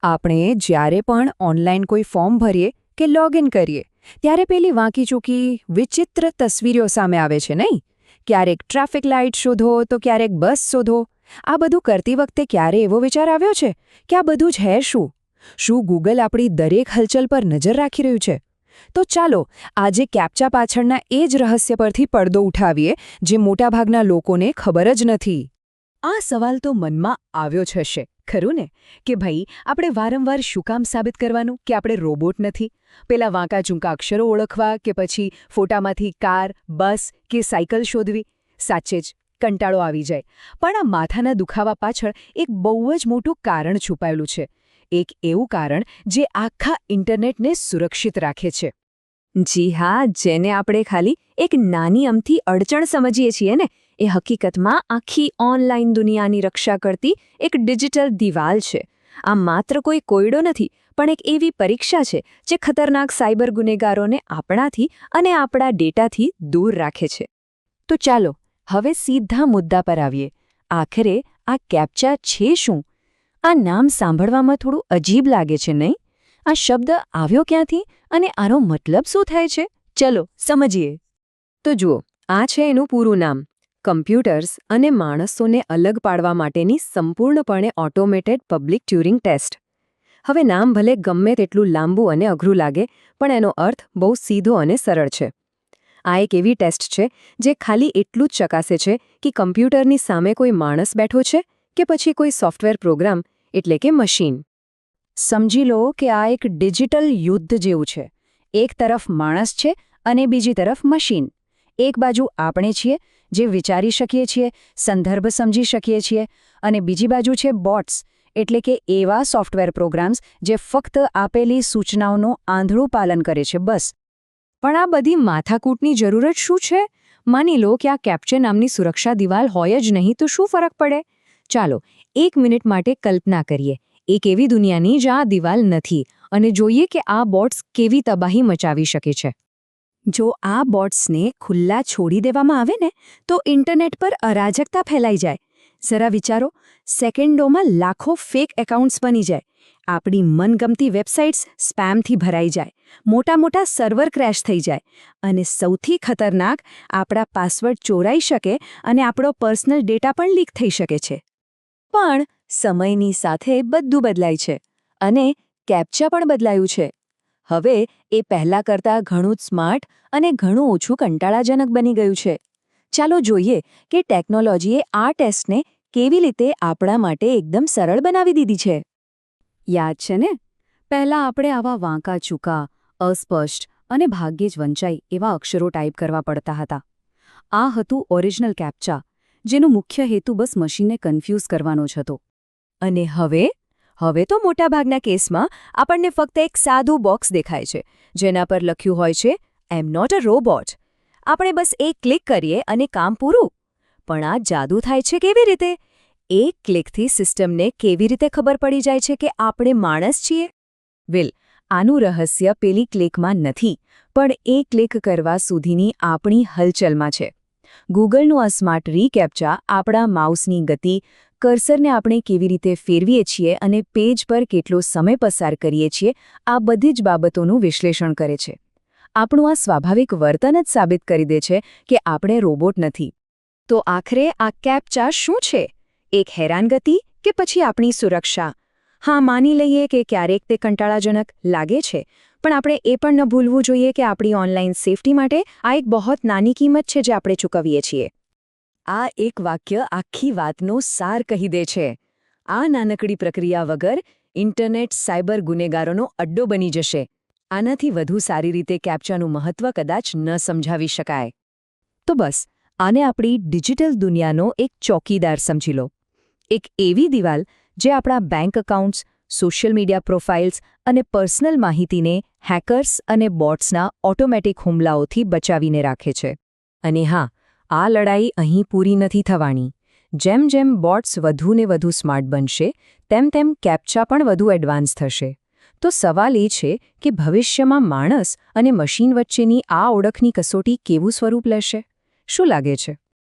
આપણે જ્યારે પણ ઓનલાઈન કોઈ ફોર્મ ભરીએ કે લોગિન કરીએ ત્યારે પેલી વાંકી-ચૂકી વિચિત્ર તસવીરો સામે આવે છે નહીં? ક્યારેક ટ્રાફિક લાઇટ શોધો તો ક્યારેક બસ શોધો. આ બધું કરતી વખતે ક્યારે એવો વિચાર આવ્યો છે કે આ બધું જ શું? શું ગૂગલ આપણી દરેક હલચલ પર નજર રાખી રહ્યું છે? તો ચાલો આજે કેપ્ચા પાછળના એ જ રહસ્ય પરથી પડદો ઉઠાવીએ જે મોટાભાગના લોકોને ખબર જ નથી. આ સવાલ તો મનમાં આવ્યો જ હશે, ખરું ને? કે ભાઈ, આપણે વારંવાર શું કામ સાબિત કરવાનું કે આપણે રોબોટ નથી? પેલા વાંકા-ચૂંકા અક્ષરો ઓળખવા કે પછી ફોટામાંથી કાર, બસ કે સાયકલ શોધવી? સાચે જ કંટાળો આવી જાય. પણ આ માથાના દુખાવા પાછળ એક બહુ જ મોટું કારણ છુપાયેલું છે. એક એવું કારણ જે આખા ઇન્ટરનેટને સુરક્ષિત રાખે છે. જી હા, જેને આપણે ખાલી એક નાની અમથી અડચણ સમજીએ છીએ ને, એ હકીકતમાં આખી ઓનલાઈન દુનિયાની રક્ષા કરતી એક ડિજિટલ દિવાલ છે. આ માત્ર કોઈ કોયડો નથી, પણ એક એવી પરીક્ષા છે જે ખતરનાક સાયબર ગુનેગારોને આપણાથી અને આપણા ડેટાથી દૂર રાખે છે. તો ચાલો હવે સીધા મુદ્દા પર આવીએ. આખરે આ કેપ્ચા છે શું? આ નામ સાંભળવામાં થોડું અજીબ લાગે છે નહીં? આ શબ્દ આવ્યો ક્યાંથી અને આનો મતલબ શું થાય છે? ચલો સમજીએ. તો જુઓ, આ છે એનું પૂરું નામ: કમ્પ્યુટર્સ અને માણસોને અલગ પાડવા માટેની સંપૂર્ણપણે ઓટોમેટેડ પબ્લિક ટ્યુરિંગ ટેસ્ટ. હવે નામ ભલે ગમે તેટલું લાંબુ અને અઘરું લાગે, પણ એનો અર્થ બહુ સીધો અને સરળ છે. આ એક એવી ટેસ્ટ છે જે ખાલી એટલું જ ચકાસે છે કે કમ્પ્યુટરની સામે કોઈ માણસ બેઠો છે કે પછી કોઈ સોફ્ટવેર પ્રોગ્રામ, એટલે કે મશીન. સમજી લો કે આ એક ડિજિટલ યુદ્ધ જેવું છે. એક તરફ માણસ છે અને બીજી તરફ મશીન. એક બાજુ આપણે છીએ, જે વિચારી શકીએ છીએ, સંદર્ભ સમજી શકીએ છીએ, અને બીજી બાજુ છે બોટ્સ, એટલે કે એવા સોફ્ટવેર પ્રોગ્રામ્સ જે ફક્ત આપેલી સૂચનાઓનું આંધળું પાલન કરે છે, બસ. પણ આ બધી માથાકૂટની જરૂર જ શું છે? માની લો કે આ કેપ્ચા નામની સુરક્ષા દિવાલ હોય જ નહીં, તો શું ફરક પડે? ચાલો 1 મિનિટ માટે કલ્પના કરીએ એક એવી દુનિયાની જ્યાં આ દિવાલ નથી, અને જોઈએ કે આ બોટ્સ કેવી તબાહી મચાવી શકે છે. જો આ બોટ્સને ખુલ્લા છોડી દેવામાં આવે ને, તો ઇન્ટરનેટ પર અરાજકતા ફેલાઈ જાય. જરા વિચારો, સેકન્ડોમાં લાખો ફેક એકાઉન્ટ્સ બની જાય, આપણી મનગમતી વેબસાઇટ્સ સ્પેમથી ભરાઈ જાય, મોટા સર્વર ક્રેશ થઈ જાય, અને સૌથી ખતરનાક, આપણા પાસવર્ડ ચોરાઈ શકે અને આપણો પર્સનલ ડેટા પણ લીક થઈ શકે છે. પણ સમયની સાથે બધું બદલાય છે, અને કેપ્ચા પણ બદલાયું છે. હવે એ પહેલાં કરતાં ઘણું જ સ્માર્ટ અને ઘણું ઓછું કંટાળાજનક બની ગયું છે. ચાલો જોઈએ કે ટેકનોલોજીએ આ ટેસ્ટને કેવી રીતે આપણા માટે એકદમ સરળ બનાવી દીધી છે. યાદ છે ને, પહેલાં આપણે આવા વાંકા-ચૂકા, અસ્પષ્ટ અને ભાગ્યે જ વંચાય એવા અક્ષરો ટાઈપ કરવા પડતા હતા. આ હતું ઓરિજિનલ કેપ્ચા, જેનો મુખ્ય હેતુ બસ મશીનને કન્ફ્યુઝ કરવાનો જ હતો. અને હવે તો મોટાભાગના કેસમાં આપણને ફક્ત એક સાદું બોક્સ દેખાય છે, જેના પર લખ્યું હોય છે, આઈ એમ નોટ અ રોબોટ. આપણે બસ એક ક્લિક કરીએ અને કામ પૂરું. પણ આ જાદુ થાય છે કેવી રીતે? એક ક્લિકથી સિસ્ટમને કેવી રીતે ખબર પડી જાય છે કે આપણે માણસ છીએ? વેલ, આનું રહસ્ય પેલી ક્લિકમાં નથી, પણ એ ક્લિક કરવા સુધીની આપણી હલચલમાં છે. ગૂગલનું આ સ્માર્ટ રીકેપ્ચા આપણા માઉસની ગતિ, કર્સરને આપણે કેવી રીતે ફેરવીએ છીએ અને પેજ પર કેટલો સમય પસાર કરીએ છીએ, આ બધી જ બાબતોનું વિશ્લેષણ કરે છે. આપણું આ સ્વાભાવિક વર્તન જ સાબિત કરી દે છે કે આપણે રોબોટ નથી. તો આખરે આ કેપ્ચા શું છે? એક હેરાનગતિ કે પછી આપણી સુરક્ષા? હા, માની લઈએ કે ક્યારેક તે કંટાળાજનક લાગે છે, પણ આપણે એ પણ ન ભૂલવું જોઈએ કે આપણી ઓનલાઈન સેફટી માટે આ એક બહુ નાની કિંમત છે જે આપણે ચૂકવીએ છીએ. આ એક વાક્ય આખી વાતનો સાર કહી દે છે. આ નાનકડી પ્રક્રિયા વગર ઇન્ટરનેટ સાયબર ગુનેગારોનો અડ્ડો બની જશે. આનાથી વધુ સારી રીતે કેપ્ચાનું મહત્વ કદાચ ન સમજાવી શકાય. તો બસ, આને આપણી ડિજિટલ દુનિયાનો એક ચોકીદાર સમજી લો. એક એવી દિવાલ જે આપણા bank accounts, social media profiles અને પર્સનલ માહિતીને હેકર્સ અને બોટ્સના ઓટોમેટિક હુમલાઓથી બચાવીને રાખે છે. અને હા, આ લડાઈ અહીં પૂરી નથી થવાની. જેમ જેમ બોટ્સ વધુને વધુ સ્માર્ટ બનશે, તેમ કેપ્ચા પણ વધુ એડવાન્સ થશે. તો સવાલ એ છે કે ભવિષ્યમાં માણસ અને મશીન વચ્ચેની આ ઓળખની કસોટી કેવું સ્વરૂપ લેશે? શું લાગે છે?